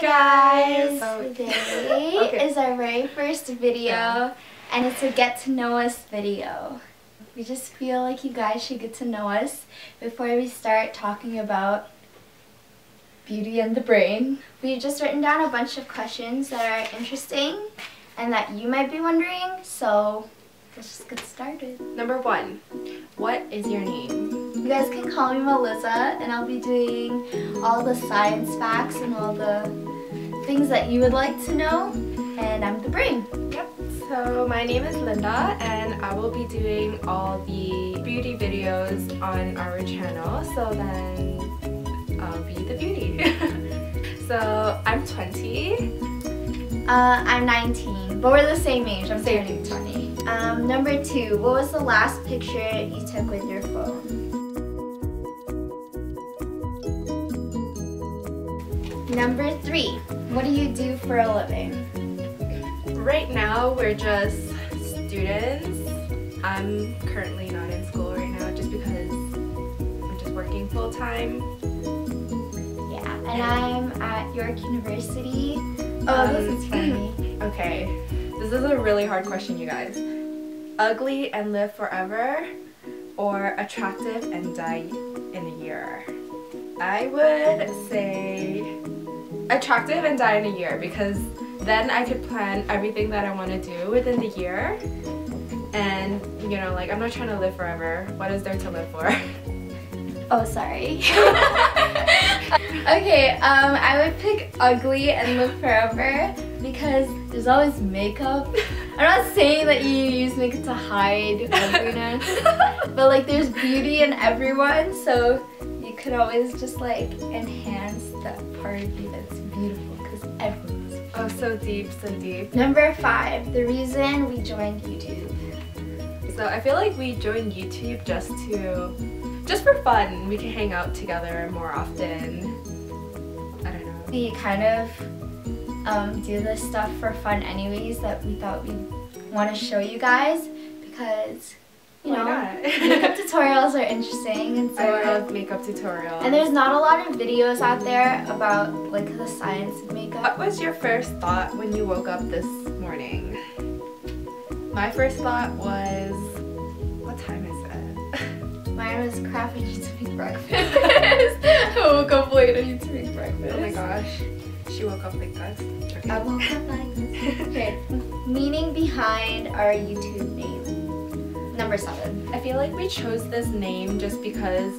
Hi guys! Today is our very first video and it's a get to know us video. We just feel like you guys should get to know us before we start talking about beauty and the brain. We've just written down a bunch of questions that are interesting and that you might be wondering, so let's just get started. Number 1, what is your name? You guys can call me Melissa, and I'll be doing all the science facts and all the things that you would like to know, and I'm the brain. Yep. So my name is Linda, and I will be doing all the beauty videos on our channel, so then I'll be the beauty. So I'm 20. I'm 19, but we're the same age. I'm turning 20. Number 2, what was the last picture you took with your phone? Number 3, what do you do for a living? Right now we're just students. I'm currently not in school right now just because I'm just working full time. Yeah, and I'm at York University. Oh, this is funny. Okay, this is a really hard question, you guys. Ugly and live forever, or attractive and die in a year? I would say attractive and die in a year, because then I could plan everything that I want to do within the year. And, you know, like, I'm not trying to live forever. What is there to live for? Oh, sorry. Okay, I would pick ugly and live forever because there's always makeup. I'm not saying that you use makeup to hide ugliness, but like there's beauty in everyone, so you could always just like enhance that part of you that's beautiful because everyone's beautiful. Oh, so deep, so deep. Number 5, the reason we joined YouTube. So I feel like we joined YouTube just for fun. We can hang out together more often. I don't know. We kind of do this stuff for fun anyways, that we thought we'd want to show you guys because, you know, makeup tutorials are interesting, and so I love makeup tutorials. And there's not a lot of videos out there about like the science of makeup. What was your first thought when you woke up this morning? My first thought was, what time is it? Mine was, crap, I need to make breakfast. I woke up late, I need to make breakfast. Oh my gosh. She woke up like this. Okay. I woke up like this. Okay. Meaning behind our YouTube name. Number 7. I feel like we chose this name just because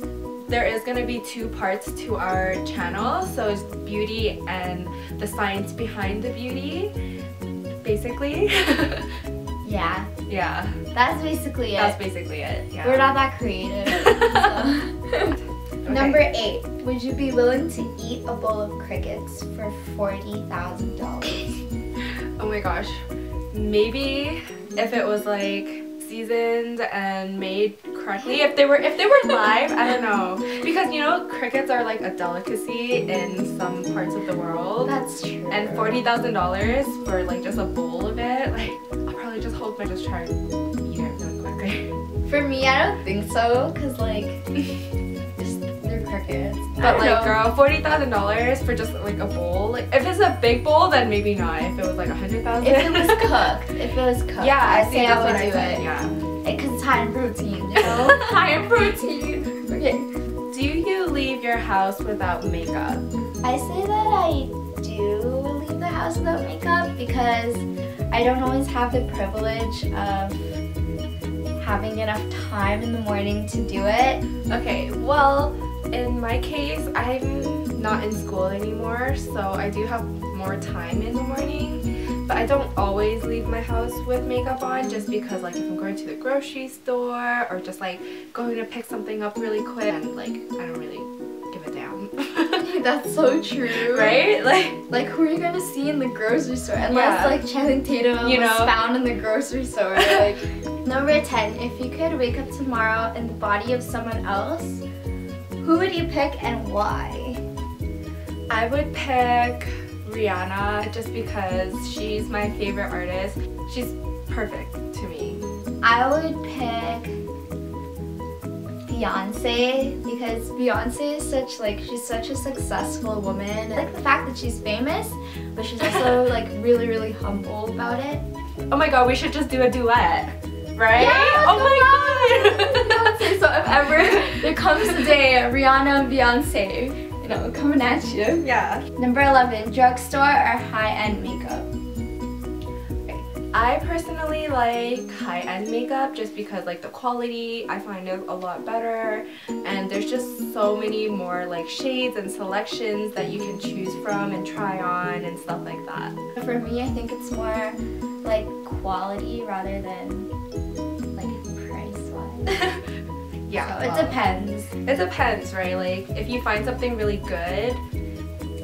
there is going to be 2 parts to our channel. So it's beauty and the science behind the beauty, basically. Yeah. Yeah. That's basically it. That's basically it. Yeah. We're not that creative. So. Okay. Number 8. Would you be willing to eat a bowl of crickets for $40,000? Oh my gosh. Maybe if it was like seasoned and made correctly. If they were live, I don't know. Because, you know, crickets are like a delicacy in some parts of the world. That's true. And $40,000 for like just a bowl of it, like, I'll probably just hope I just try and eat it really quickly. For me, I don't think so, because like, they're crickets. But like, girl, $40,000 for just like a bowl. Like, if it's a big bowl, then maybe not. If it was like $100,000. If it was cooked. Yeah, I say I would do it. it. Yeah. Because it's high in protein, you know? High in protein. Okay. Do you leave your house without makeup? I say that I do leave the house without makeup because I don't always have the privilege of having enough time in the morning to do it. Okay, well, in my case, I'm not in school anymore, so I do have more time in the morning. But I don't always leave my house with makeup on, just because like if I'm going to the grocery store or just like going to pick something up really quick, and like I don't really give a damn. That's so true. Right? Like who are you gonna see in the grocery store? Unless like Channing Tatum was found in the grocery store. Like. Number 10, if you could wake up tomorrow in the body of someone else, who would you pick and why? I would pick Rihanna just because she's my favorite artist. She's perfect to me. I would pick Beyonce, because Beyonce is she's such a successful woman. I like the fact that she's famous, but she's also like really, really humble about it. Oh my god, we should just do a duet, right? Yeah, oh my god! Beyonce. So if ever there comes a day, Rihanna and Beyonce, you know, coming at you. Yeah. Number 11, drugstore or high-end makeup? I personally like high-end makeup just because like the quality I find is a lot better, and there's just so many more like shades and selections that you can choose from and try on and stuff like that. For me, I think it's more like quality rather than like price-wise. Yeah. So it depends. It depends, right? Like if you find something really good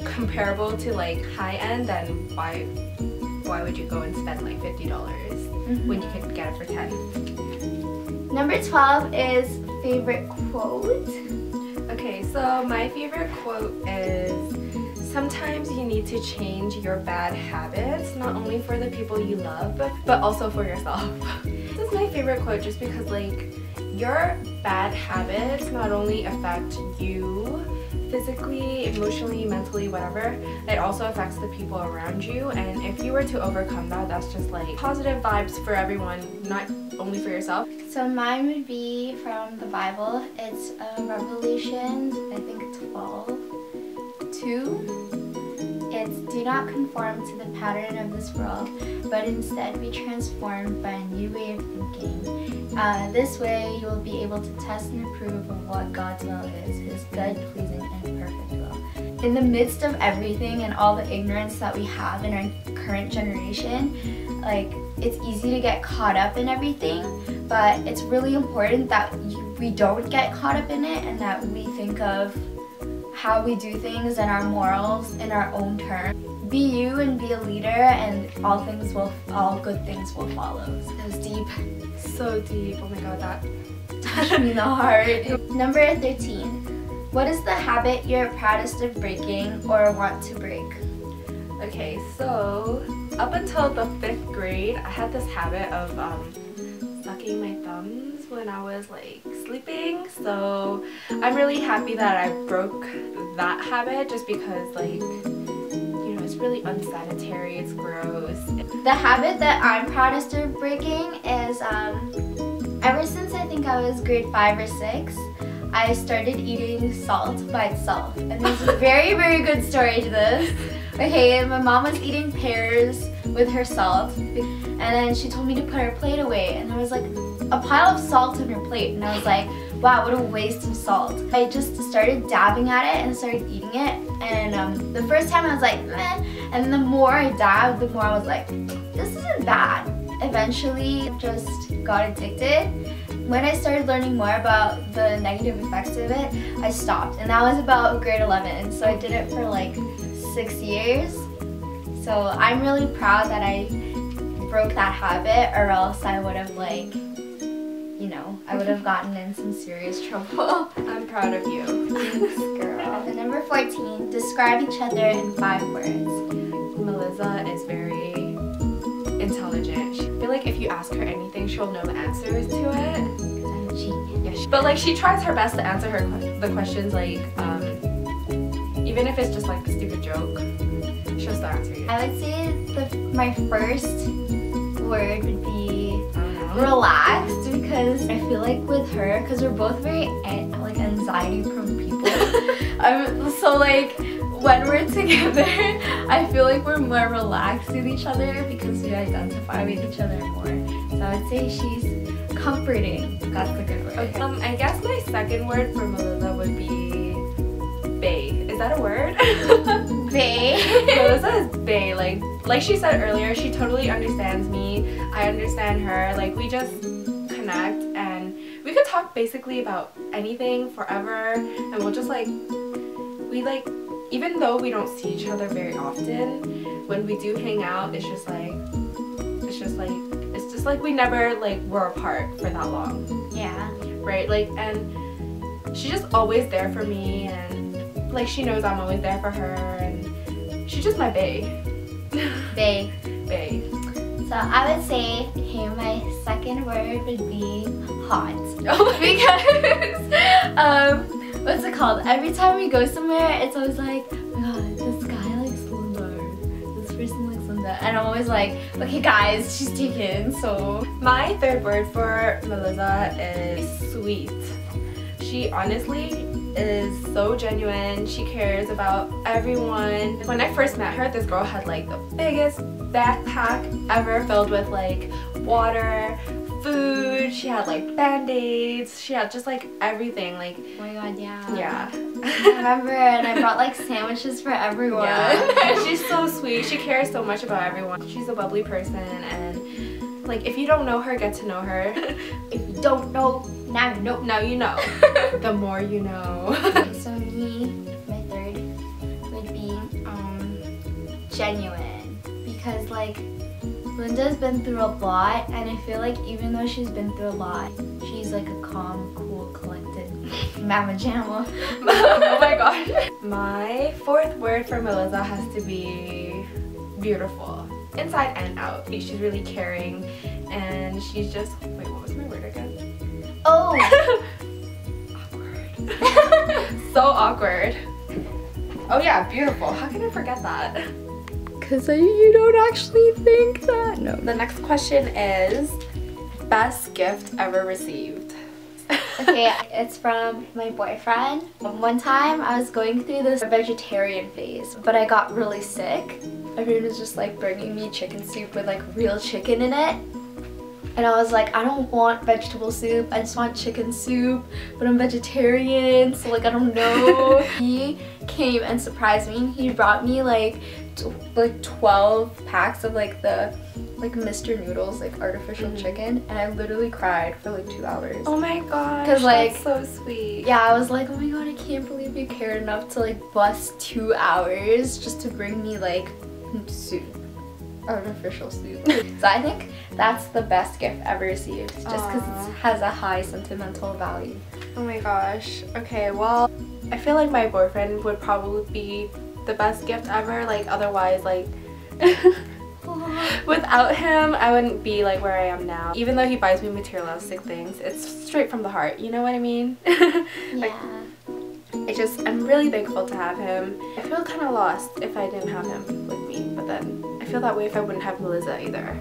comparable to like high-end, then why would you go and spend like $50 when you could get it for 10? Number 12 is favorite quote. Okay, so my favorite quote is, sometimes you need to change your bad habits, not only for the people you love, but also for yourself. This is my favorite quote just because like your bad habits not only affect you physically, emotionally, mentally, whatever, it also affects the people around you, and if you were to overcome that, that's just like positive vibes for everyone, not only for yourself. So mine would be from the Bible. It's Revelation, I think 12:2. It's, do not conform to the pattern of this world, but instead be transformed by a new way of thinking. This way you will be able to test and approve of what God's will is, His good, pleasing, and perfect will. In the midst of everything and all the ignorance that we have in our current generation, like, it's easy to get caught up in everything, but it's really important that we don't get caught up in it and that we think of how we do things and our morals in our own terms. Be you and be a leader, and all good things will follow. So that was deep. So deep. Oh my god, that touched me in the heart. Number 13. What is the habit you're proudest of breaking or want to break? Okay, so up until the 5th grade, I had this habit of sucking my thumbs when I was like sleeping. So I'm really happy that I broke that habit just because like, it's really unsanitary, it's gross. The habit that I'm proudest of breaking is ever since I think I was grade 5 or 6, I started eating salt by itself. And there's a very, very good story to this. Okay, my mom was eating pears with her salt, and then she told me to put her plate away, and there was like a pile of salt on her plate, and I was like, wow, what a waste of salt. I just started dabbing at it and started eating it, and the first time I was like, meh, and the more I dabbed, the more I was like, this isn't bad. Eventually, just got addicted. When I started learning more about the negative effects of it, I stopped, and that was about grade 11, so I did it for like 6 years. So I'm really proud that I broke that habit, or else I would have like, I would have gotten in some serious trouble. I'm proud of you. Thanks, girl. And number 14, describe each other in 5 words. Melissa is very intelligent. I feel like if you ask her anything, she'll know the answers to it. Because I'm a genius. But like she tries her best to answer the questions, like even if it's just like a stupid joke, she'll still answer you. I would say my first word would be relaxed, because I feel like with her, because we're both very like anxiety prone people, so like when we're together I feel like we're more relaxed with each other because we identify with each other more. So I would say she's comforting. That's a good word. Okay. I guess my second word for Melissa would be bae. Is that a word? Bae? Melissa is bae. Like she said earlier, she totally understands me. I understand her. Like, we just connect, and we could talk basically about anything forever, and we'll just even though we don't see each other very often, when we do hang out, it's just like we never were apart for that long. Yeah. Right? Like, and she's just always there for me, and like she knows I'm always there for her, and she's just my bae. Bae. Bae. So I would say, okay, my second word would be hot. Oh. Because, what's it called? Every time we go somewhere, it's always like, oh my god, this guy likes Linda. This person likes Linda. And I'm always like, okay guys, she's taken, so. My third word for Melissa is sweet. She honestly is so genuine. She cares about everyone. When I first met her, this girl had like the biggest backpack ever filled with like water, food. She had like band-aids. She had just like everything. Like, Oh my god, yeah. yeah. I remember, and I brought like sandwiches for everyone. Yeah. She's so sweet. She cares so much about everyone. She's a bubbly person, and like if you don't know her, get to know her. If you don't know, now you know. Now you know. The more you know. Okay, so me, my third would be genuine, because like Linda's been through a lot, and I feel like even though she's been through a lot, she's like a calm, cool, collected mama jamma. Oh my gosh. My fourth word for Melissa has to be beautiful. Inside and out. She's really caring, and she's just, wait, what was my word again? Oh! Awkward. So awkward. Oh yeah, beautiful. How can I forget that? Because you don't actually think that. No. The next question is best gift ever received. Okay, it's from my boyfriend. One time I was going through this vegetarian phase, but I got really sick. My friend was just like bringing me chicken soup with like real chicken in it. And I was like, I don't want vegetable soup, I just want chicken soup, but I'm vegetarian, so like I don't know. He came and surprised me, and he brought me like 12 packs of like the Mr. Noodles, like artificial chicken, and I literally cried for like 2 hours. Oh my gosh, because like that's so sweet. Yeah, I was like, oh my god, I can't believe you cared enough to like bust 2 hours just to bring me like soup, artificial soup. So I think that's the best gift ever received, just because it has a high sentimental value. Oh my gosh. Okay, well, I feel like my boyfriend would probably be the best gift ever. Like otherwise, like without him, I wouldn't be like where I am now. Even though he buys me materialistic things, it's straight from the heart. You know what I mean? Like, Yeah. I'm really thankful to have him. I feel kind of lost if I didn't have him with me, but then I feel that way if I wouldn't have Melissa either.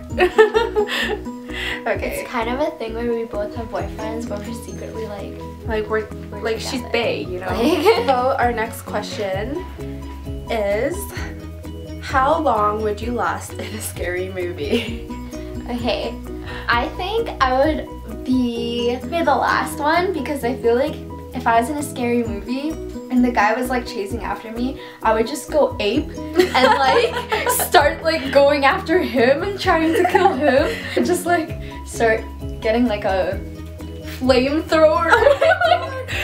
Okay. It's kind of a thing where we both have boyfriends, but we're secretly like we're like she's together. bae, you know. So our next question is, how long would you last in a scary movie? Okay, I think I would be the last one, because I feel like if I was in a scary movie and the guy was like chasing after me, I would just go ape and like start like going after him and trying to kill him, and just like start getting like a flamethrower.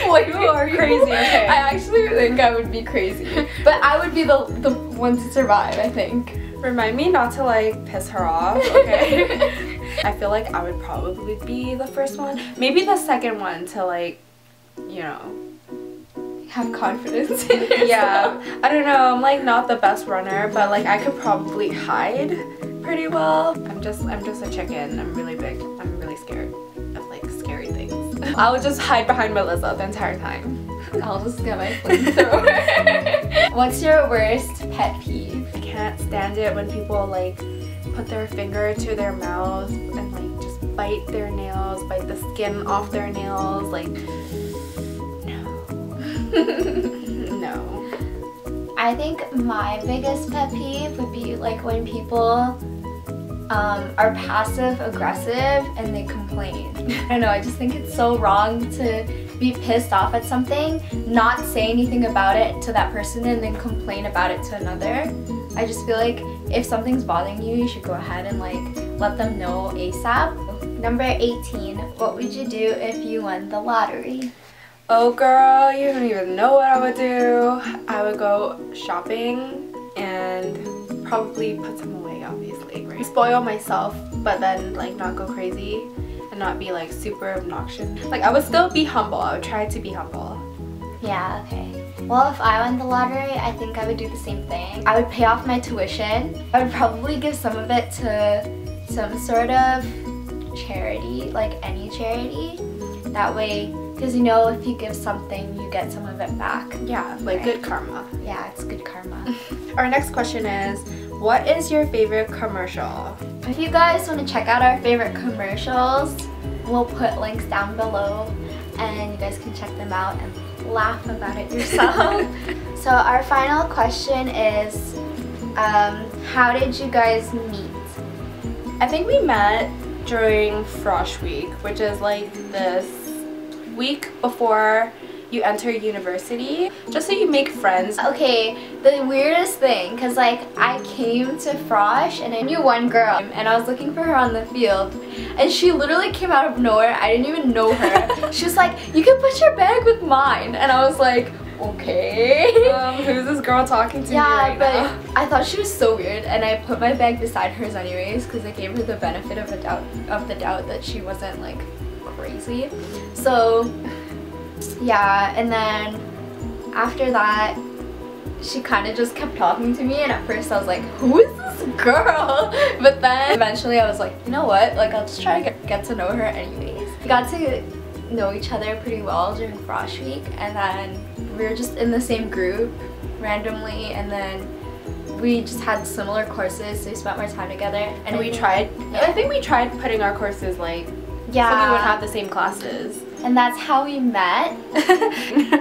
Like, you are crazy. Okay. I actually think I would be crazy, but I would be the one to survive, I think. Remind me not to like piss her off, okay? I feel like I would probably be the first one. Maybe the second one to like, you know, Have confidence in yourself. yeah. I don't know, I'm like not the best runner, but like I could probably hide pretty well. I'm just a chicken. I'm really big. I'm really scared of like scary things. I would just hide behind Melissa the entire time. I'll just get my flamethrower. What's your worst pet peeve? I can't stand it when people like put their finger to their mouth and like just bite their nails, bite the skin off their nails, like no. No. I think my biggest pet peeve would be like when people are passive aggressive and they complain. I don't know, I just think it's so wrong to be pissed off at something, not say anything about it to that person, and then complain about it to another. I just feel like if something's bothering you, you should go ahead and like let them know ASAP. Number 18, what would you do if you won the lottery? Oh girl, you don't even know what I would do. I would go shopping and probably put some away, obviously, right? Spoil myself, but then like not go crazy and not be like super obnoxious. Like I would still be humble. I would try to be humble. Yeah, okay. Well, if I won the lottery, I think I would do the same thing. I would pay off my tuition. I would probably give some of it to some sort of charity, like any charity. That way, because you know, if you give something, you get some of it back. Yeah, like good karma. Yeah, it's good karma. Our next question is, what is your favorite commercial? If you guys want to check out our favorite commercials, we'll put links down below and you guys can check them out and laugh about it yourself. So our final question is, how did you guys meet? I think we met during Frosh Week, which is like this week before you enter university, just so you make friends. Okay, the weirdest thing, because like I came to Frosh and I knew one girl and I was looking for her on the field and she literally came out of nowhere. I didn't even know her. She was like, you can put your bag with mine, and I was like, okay. Who's this girl talking to me right but now? I thought she was so weird, and I put my bag beside hers anyways because I gave her the benefit of the doubt that she wasn't like crazy. So yeah, and then after that she kind of just kept talking to me, and at first I was like, who is this girl? But then eventually I was like, you know what, like I'll just try to get to know her anyways. We got to know each other pretty well during Frosh Week, and then we were just in the same group randomly, and then we just had similar courses, so we spent more time together. And I think we tried putting our courses like, yeah, so we would have the same classes. And that's how we met.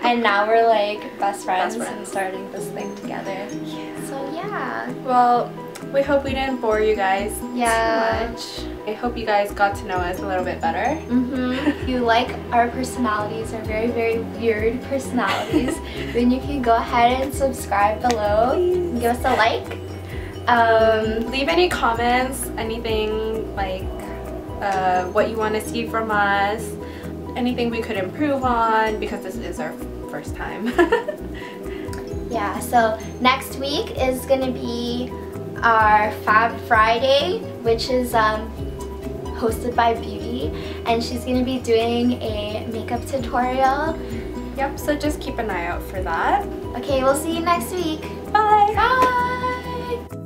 And now we're like best friends and starting this thing together. Yeah. So yeah. Well, we hope we didn't bore you guys too Yeah. much. I hope you guys got to know us a little bit better. If you like our personalities, our very, very weird personalities, then you can go ahead and subscribe below. And give us a like. Leave any comments, anything like what you want to see from us, anything we could improve on, because this is our first time. Yeah, so next week is going to be our Fab Friday, which is hosted by Beauty, and she's going to be doing a makeup tutorial. Yep, so just keep an eye out for that. Okay, we'll see you next week. Bye! Bye!